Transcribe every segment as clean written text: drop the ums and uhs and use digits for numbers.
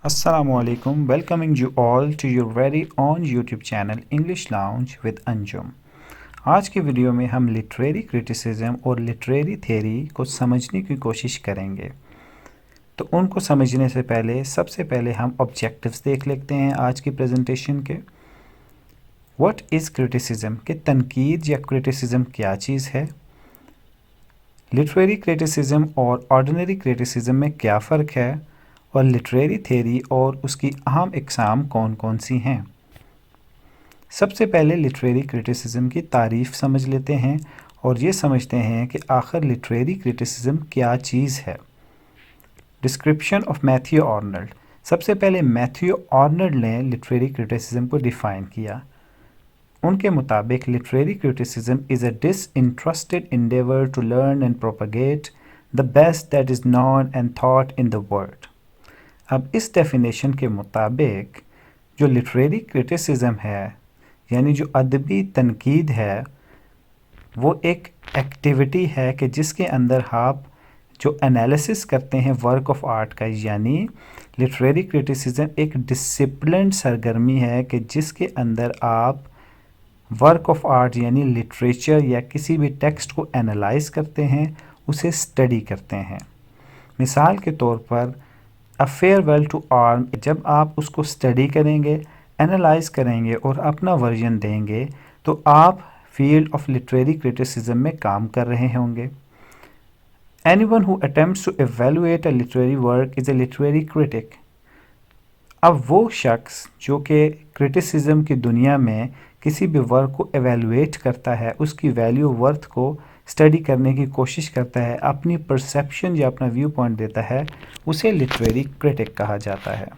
Assalamualaikum, welcoming you all to your very own YouTube channel English Lounge with Anjum. आज की video में हम literary criticism और literary theory को समझने की कोशिश करेंगे। तो उनको समझने से पहले सबसे पहले हम ऑब्जेक्टिव्स देख लेते हैं आज की प्रेजेंटेशन के। व्हाट इज़ क्रिटिसिज्म, कि तनकीद या क्रिटिसिज्म क्या चीज़ है, लिटरेरी क्रिटिसिज्म और ऑर्डिनरी क्रिटिसिज्म में क्या फ़र्क है, और लिटरेरी थ्योरी और उसकी अहम इकसाम कौन कौन सी हैं। सबसे पहले लिटरेरी क्रिटिसिज्म की तारीफ़ समझ लेते हैं और ये समझते हैं कि आखिर लिटरेरी क्रिटिसिज्म क्या चीज़ है। Description of Matthew Arnold. सबसे पहले मैथ्यू आर्नल्ड ने लिटरेरी क्रिटिसिज्म को डिफ़ाइन किया। उनके मुताबिक literary criticism is a disinterested endeavor to learn and propagate the best that is known and thought in the world. अब इस डेफिनेशन के मुताबिक जो लिटरेरी क्रिटिसिज्म है, यानी जो अदबी तनकीद है, वो एक एक्टिविटी है कि जिसके अंदर आप जो एनालिसिस करते हैं वर्क ऑफ आर्ट का, यानी लिटरेरी क्रिटिसिज्म एक डिसिप्लिन्ड सरगर्मी है कि जिसके अंदर आप वर्क ऑफ आर्ट यानी लिटरेचर या किसी भी टेक्स्ट को एनालाइज करते हैं, उसे स्टडी करते हैं। मिसाल के तौर पर अ फेयरवेल टू आर्म, जब आप उसको स्टडी करेंगे, एनालाइज करेंगे और अपना वर्जन देंगे तो आप फील्ड ऑफ लिटरेरी क्रिटिसिज्म में काम कर रहे होंगे। Anyone who attempts to evaluate a literary work is a literary critic. अब वो शख्स जो कि क्रिटिसिज्म की दुनिया में किसी भी वर्क को एवेलुएट करता है, उसकी वैल्यू वर्थ को स्टडी करने की कोशिश करता है, अपनी परसेप्शन या अपना व्यू पॉइंट देता है, उसे लिटरेरी क्रिटिक कहा जाता है।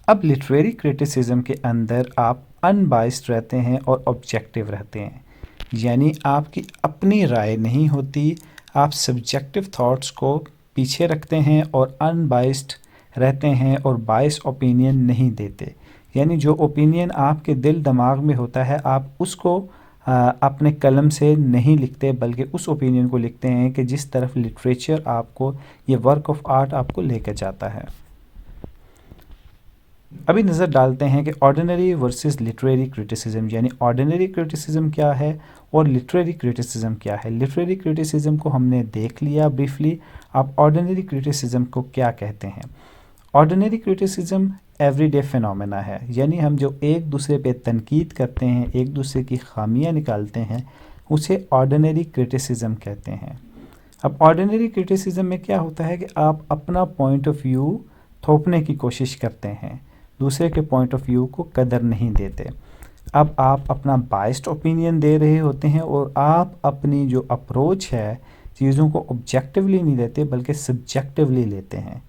अब लिटरेरी क्रिटिसिज्म के अंदर आप अनबाइस्ड रहते हैं और ऑब्जेक्टिव रहते हैं, यानी आपकी अपनी राय नहीं होती, आप सब्जेक्टिव थॉट्स को पीछे रखते हैं और अनबाइस्ड रहते हैं और बाइस ओपिनियन नहीं देते। यानी जो ओपिनियन आपके दिल दिमाग में होता है, आप उसको अपने कलम से नहीं लिखते, बल्कि उस ओपिनियन को लिखते हैं कि जिस तरफ लिटरेचर आपको, ये वर्क ऑफ आर्ट आपको लेकर जाता है। अभी नज़र डालते हैं कि ऑर्डिनरी वर्सेस लिटरेरी क्रिटिसिज्म, यानी ऑर्डिनरी क्रिटिसिज्म क्या है और लिटरेरी क्रिटिसिज्म क्या है। लिटरेरी क्रिटिसिज्म को हमने देख लिया ब्रीफली, आप ऑर्डिनरी क्रिटिसिज्म को क्या कहते हैं। ऑर्डिनरी क्रिटिसिज्म एवरीडे फिनोमेना है, यानी हम जो एक दूसरे पे तनकीद करते हैं, एक दूसरे की खामियां निकालते हैं, उसे ऑर्डिनरी क्रिटिसिज्म कहते हैं। अब ऑर्डिनरी क्रिटिसिज्म में क्या होता है कि आप अपना पॉइंट ऑफ व्यू थोपने की कोशिश करते हैं, दूसरे के पॉइंट ऑफ व्यू को कदर नहीं देते। अब आप अपना बाइस्ड ओपिनियन दे रहे होते हैं और आप अपनी जो अप्रोच है चीज़ों को ऑब्जेक्टिवली नहीं लेते बल्कि सब्जेक्टिवली लेते हैं।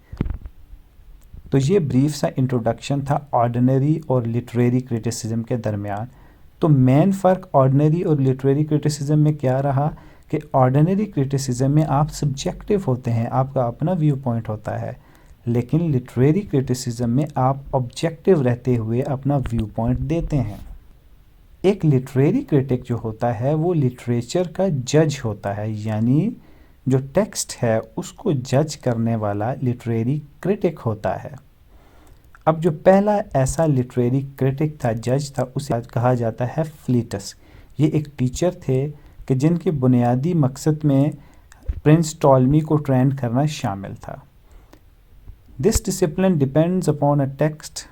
तो ये ब्रीफ सा इंट्रोडक्शन था ऑर्डिनरी और लिटरेरी क्रिटिसिज्म के दरमियान। तो मेन फ़र्क ऑर्डिनरी और लिटरेरी क्रिटिसिज्म में क्या रहा कि ऑर्डिनरी क्रिटिसिज्म में आप सब्जेक्टिव होते हैं, आपका अपना व्यू पॉइंट होता है, लेकिन लिटरेरी क्रिटिसिज्म में आप ऑब्जेक्टिव रहते हुए अपना व्यू पॉइंट देते हैं। एक लिटरेरी क्रिटिक जो होता है वो लिटरेचर का जज होता है, यानी जो टेक्स्ट है उसको जज करने वाला लिटरेरी क्रिटिक होता है। अब जो पहला ऐसा लिटरेरी क्रिटिक था, जज था, उसे कहा जाता है फ्लीटस। ये एक टीचर थे कि जिनके बुनियादी मकसद में प्रिंस टॉलमी को ट्रेंड करना शामिल था। This discipline depends upon a text.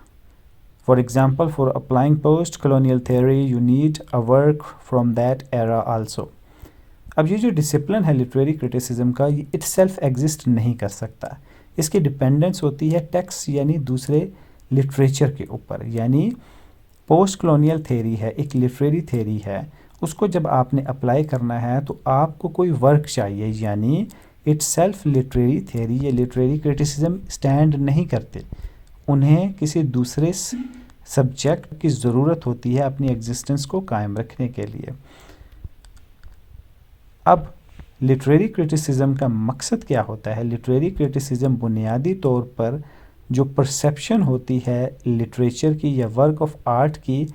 For example, for applying post colonial theory you need a work from that era also। अब ये जो डिसिप्लिन है लिटरेरी क्रिटिसिज्म का, ये इटसेल्फ एग्जिस्ट नहीं कर सकता, इसकी डिपेंडेंस होती है टेक्स्ट यानी दूसरे लिटरेचर के ऊपर। यानी पोस्ट कॉलोनियल थ्योरी है, एक लिटरेरी थ्योरी है, उसको जब आपने अप्लाई करना है तो आपको कोई वर्क चाहिए, यानी इटसेल्फ लिटरेरी थ्योरी या लिटरेरी क्रिटिसिज्म स्टैंड नहीं करते, उन्हें किसी दूसरे सब्जेक्ट की ज़रूरत होती है अपनी एग्जिस्टेंस को कायम रखने के लिए। अब लिटरेरी क्रिटिसिज्म का मकसद क्या होता है। लिटरेरी क्रिटिसिज्म बुनियादी तौर पर जो परसेप्शन होती है लिटरेचर की या वर्क ऑफ आर्ट की,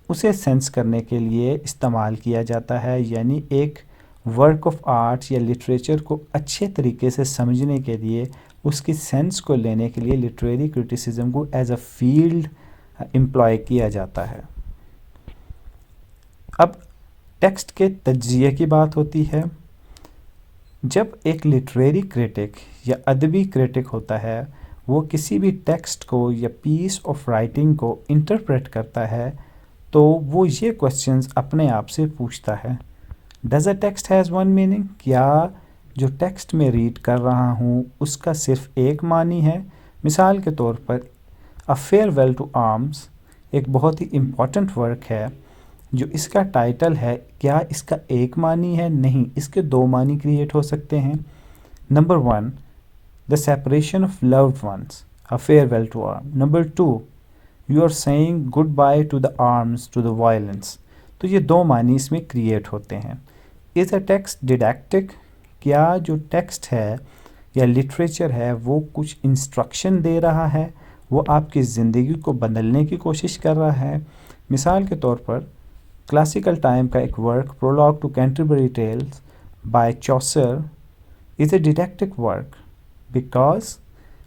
उसे सेंस करने के लिए इस्तेमाल किया जाता है। यानी एक वर्क ऑफ आर्ट या लिटरेचर को अच्छे तरीके से समझने के लिए उसकी सेंस को लेने के लिए लिटरेरी क्रिटिसिज्म को एज अ फील्ड एम्प्लॉय किया जाता है। अब टेक्स्ट के तज्जिये की बात होती है। जब एक लिटरेरी क्रिटिक या अदबी क्रिटिक होता है, वो किसी भी टेक्स्ट को या पीस ऑफ राइटिंग को इंटरप्रेट करता है, तो वो ये क्वेश्चंस अपने आप से पूछता है, does a text has one meaning? क्या जो टेक्स्ट में रीड कर रहा हूँ उसका सिर्फ एक मानी है? मिसाल के तौर पर अ फेयरवेल टू आर्म्स एक बहुत ही इम्पॉर्टेंट वर्क है, जो इसका टाइटल है, क्या इसका एक मानी है? नहीं, इसके दो मानी क्रिएट हो सकते हैं। Number 1, the separation of loved ones, a farewell to arm. Number 2, you are saying goodbye to the arms to the violence. तो ये दो मानी इसमें क्रिएट होते हैं। Is a text didactic? क्या जो टेक्स्ट है या लिटरेचर है वो कुछ इंस्ट्रक्शन दे रहा है, वो आपकी ज़िंदगी को बदलने की कोशिश कर रहा है? मिसाल के तौर पर क्लासिकल टाइम का एक work prologue to Canterbury Tales by Chaucer is a didactic work because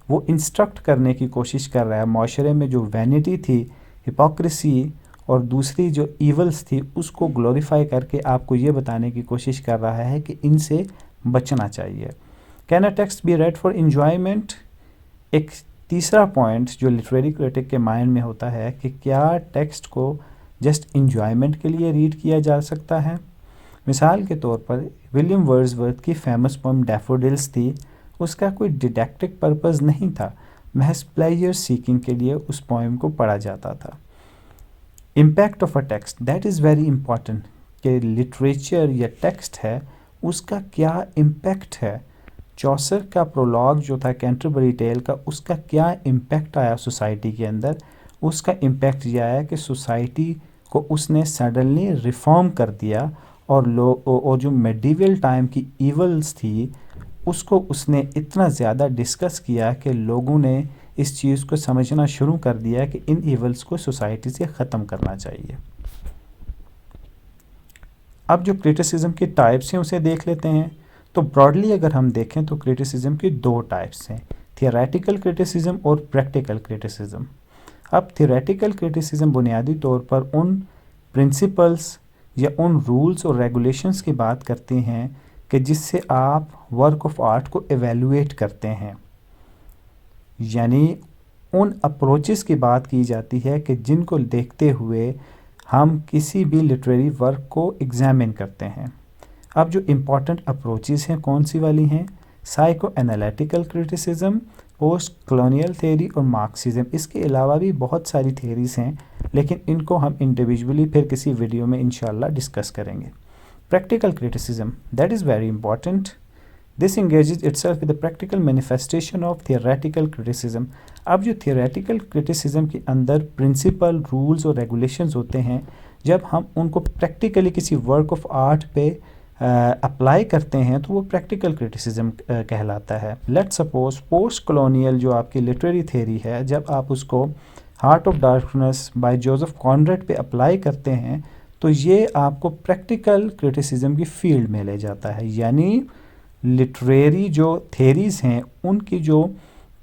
वो इंस्ट्रक्ट करने की कोशिश कर रहा है। माशरे में जो वैनिटी थी, हिपोक्रेसी और दूसरी जो ईवल्स थी, उसको ग्लोरीफाई करके आपको ये बताने की कोशिश कर रहा है कि इनसे बचना चाहिए। Can a text be read for enjoyment? एक तीसरा पॉइंट जो लिटरेरी क्रिटिक के माइंड में होता है कि क्या टेक्स्ट को जस्ट इंजॉयमेंट के लिए रीड किया जा सकता है? मिसाल के तौर पर विलियम वर्ड्सवर्थ की फेमस पोएम डैफोडिल्स थी, उसका कोई डिडैक्टिक पर्पस नहीं था, महज प्लेजर सीकिंग के लिए उस पोएम को पढ़ा जाता था। Impact of a text, that is very important कि लिटरेचर या टेक्स्ट है उसका क्या इम्पैक्ट है। चॉसर का प्रोलॉग जो था कैंटरबरी टेल का, उसका क्या इम्पैक्ट आया सोसाइटी के अंदर? उसका इम्पैक्ट यह आया कि सोसाइटी को उसने सडनली रिफॉर्म कर दिया और जो मेडिवल टाइम की ईवल्स थी उसको उसने इतना ज़्यादा डिस्कस किया कि लोगों ने इस चीज़ को समझना शुरू कर दिया कि इन ईवल्स को सोसाइटी से ख़त्म करना चाहिए। अब जो क्रिटिसिज्म के टाइप्स हैं उसे देख लेते हैं। तो ब्रॉडली अगर हम देखें तो क्रिटिसिज्म की दो टाइप्स हैं, थियोरेटिकल क्रिटिसिज्म और प्रैक्टिकल क्रिटिसिज्म। अब थियोरेटिकल क्रिटिसिज्म बुनियादी तौर पर उन प्रिंसिपल्स या उन रूल्स और रेगुलेशंस की बात करते हैं कि जिससे आप वर्क ऑफ आर्ट को एवेलुएट करते हैं, यानी उन अप्रोचेस की बात की जाती है कि जिनको देखते हुए हम किसी भी लिटरेरी वर्क को एग्जामिन करते हैं। अब जो इम्पॉर्टेंट अप्रोचेस हैं कौन सी वाली हैं? Psycho analytical criticism, post colonial theory और मार्क्सिज्म। इसके अलावा भी बहुत सारी थ्योरीज हैं, लेकिन इनको हम इंडिविजुअली फिर किसी वीडियो में इंशाल्लाह डिस्कस करेंगे। Practical criticism, that is very important. This engages itself with the practical manifestation of theoretical criticism। अब जो theoretical criticism के अंदर प्रिंसिपल, रूल्स और रेगुलेशंस होते हैं, जब हम उनको प्रैक्टिकली किसी वर्क ऑफ आर्ट पे अप्लाई करते हैं तो वो प्रैक्टिकल क्रिटिसिज्म कहलाता है। लेट्स सपोज पोस्ट कॉलोनियल जो आपकी लिटरेरी थ्योरी है, जब आप उसको Heart of Darkness by Joseph Conrad पे अप्लाई करते हैं तो ये आपको प्रैक्टिकल क्रिटिसिज्म की फील्ड में ले जाता है, यानी लिटरेरी जो थेरीज़ हैं उनकी जो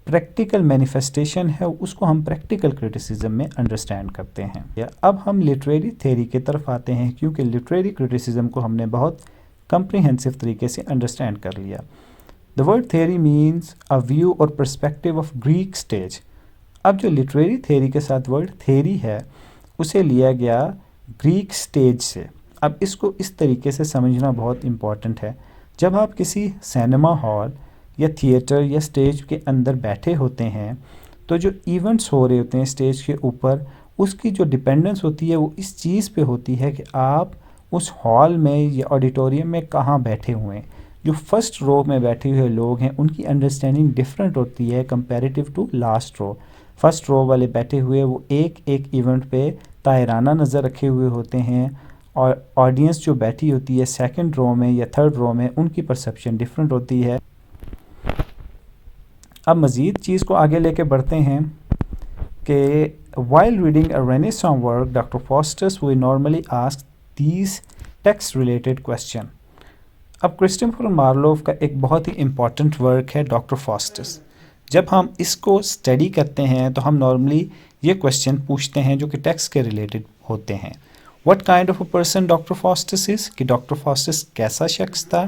प्रैक्टिकल मैनिफेस्टेशन है उसको हम प्रैक्टिकल क्रिटिसिज्म में अंडरस्टैंड करते हैं। अब हम लिटरेरी थेरी की तरफ आते हैं, क्योंकि लिटरेरी क्रिटिसिज्म को हमने बहुत कंप्रीहेंसिव तरीके से अंडरस्टैंड कर लिया। The word theory means a view और पर्सपेक्टिव ऑफ ग्रीक स्टेज। अब जो लिटरेरी थेरी के साथ वर्ड थेरी है उसे लिया गया ग्रीक स्टेज से। अब इसको इस तरीके से समझना बहुत इम्पॉर्टेंट है। जब आप किसी सिनेमा हॉल या थिएटर या स्टेज के अंदर बैठे होते हैं तो जो इवेंट्स हो रहे होते हैं स्टेज के ऊपर, उसकी जो डिपेंडेंस होती है वो इस चीज़ पे होती है कि आप उस हॉल में या ऑडिटोरियम में कहाँ बैठे हुए हैं। जो फर्स्ट रो में बैठे हुए लोग हैं उनकी अंडरस्टैंडिंग डिफरेंट होती है comparative to last row. First row वाले बैठे हुए वो एक एक इवेंट पे तायराना नज़र रखे हुए होते हैं, और ऑडियंस जो बैठी होती है सेकंड रो में या थर्ड रो में उनकी परसेप्शन डिफरेंट होती है। अब मज़ीद चीज़ को आगे लेके बढ़ते हैं कि while reading a Renaissance work Doctor Faustus we normally ask these text related question. अब क्रिस्टोफर मार्लोव का एक बहुत ही इम्पॉर्टेंट वर्क है डॉक्टर फॉस्टर्स। जब हम इसको स्टडी करते हैं तो हम नॉर्मली ये क्वेश्चन पूछते हैं जो कि टेक्स्ट के रिलेटेड होते हैं। What kind of a person doctor Faustus is, कि डॉक्टर फॉस्टस कैसा शख्स था।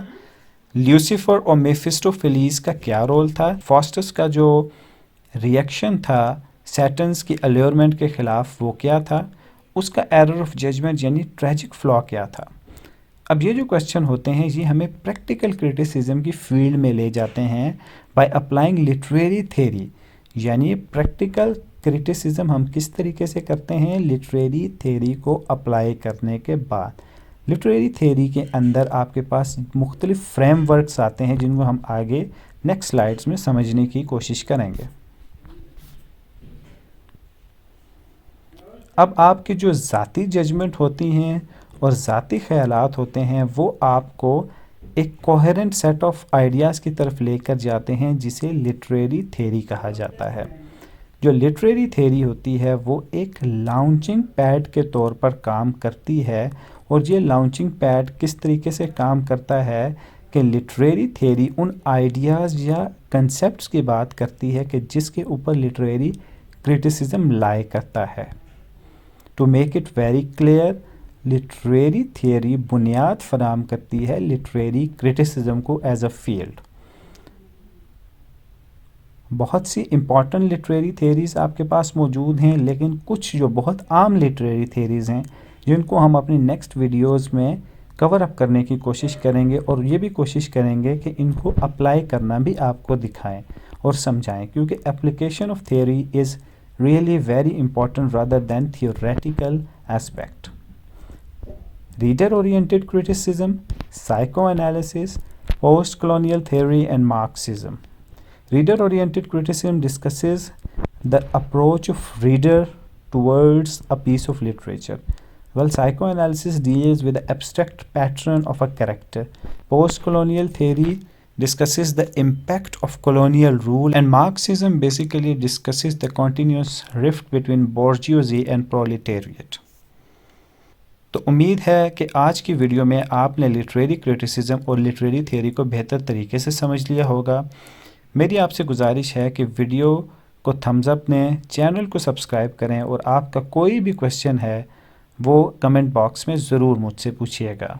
ल्यूसीफर और मेफिस्टोफेलिस का क्या रोल था। फॉस्टस का जो रिएक्शन था सैटन्स की अल्योरमेंट के खिलाफ वो क्या था। उसका एरर ऑफ जजमेंट यानी ट्रेजिक फ्लॉ क्या था। अब ये जो क्वेश्चन होते हैं ये हमें प्रैक्टिकल क्रिटिसिज्म की फील्ड में ले जाते हैं बाय अप्लाइंग लिटरेरी थ्योरी, यानी प्रैक्टिकल क्रिटिसिज्म हम किस तरीके से करते हैं, लिटरेरी थ्योरी को अप्लाई करने के बाद। लिटरेरी थ्योरी के अंदर आपके पास मुख्तलिफ फ्रेमवर्क्स आते हैं जिनको हम आगे नेक्स्ट स्लाइड्स में समझने की कोशिश करेंगे। अब आपकी जो ज़ाती जजमेंट होती हैं और ज़ाती ख़यालात होते हैं वो आपको एक कोहेरेंट सेट ऑफ आइडियाज़ की तरफ लेकर जाते हैं जिसे लिटरेरी थ्योरी कहा जाता है। जो लिटरेरी थ्योरी होती है वो एक लॉन्चिंग पैड के तौर पर काम करती है, और ये लॉन्चिंग पैड किस तरीके से काम करता है कि लिटरेरी थ्योरी उन आइडियाज़ या कंसेप्ट्स की बात करती है कि जिसके ऊपर लिटरेरी क्रिटिसिज्म लाई करता है। To make it very clear, literary theory बुनियाद फराम करती है लिटरेरी क्रिटिसिज्म को एज अ फील्ड। बहुत सी इंपॉर्टेंट लिटरेरी थियरीज़ आपके पास मौजूद हैं, लेकिन कुछ जो बहुत आम लिटरेरी थियरीज़ हैं जिनको हम अपनी नेक्स्ट वीडियोस में कवर अप करने की कोशिश करेंगे, और ये भी कोशिश करेंगे कि इनको अप्लाई करना भी आपको दिखाएं और समझाएं, क्योंकि application of theory is really very important rather than theoretical aspect. Reader oriented criticism, psychoanalysis, post-colonial theory and Marxism. Reader oriented criticism discusses the approach of reader towards a piece of literature, while psychoanalysis deals with the abstract pattern of a character. Post-colonial theory discusses the impact of colonial rule, and Marxism basically discusses the continuous rift between bourgeoisie and proletariat. तो उम्मीद है कि आज की video में आपने literary criticism और literary theory को बेहतर तरीके से समझ लिया होगा। मेरी आपसे गुजारिश है कि वीडियो को थम्स अप दें, चैनल को सब्सक्राइब करें, और आपका कोई भी क्वेश्चन है वो कमेंट बॉक्स में ज़रूर मुझसे पूछिएगा।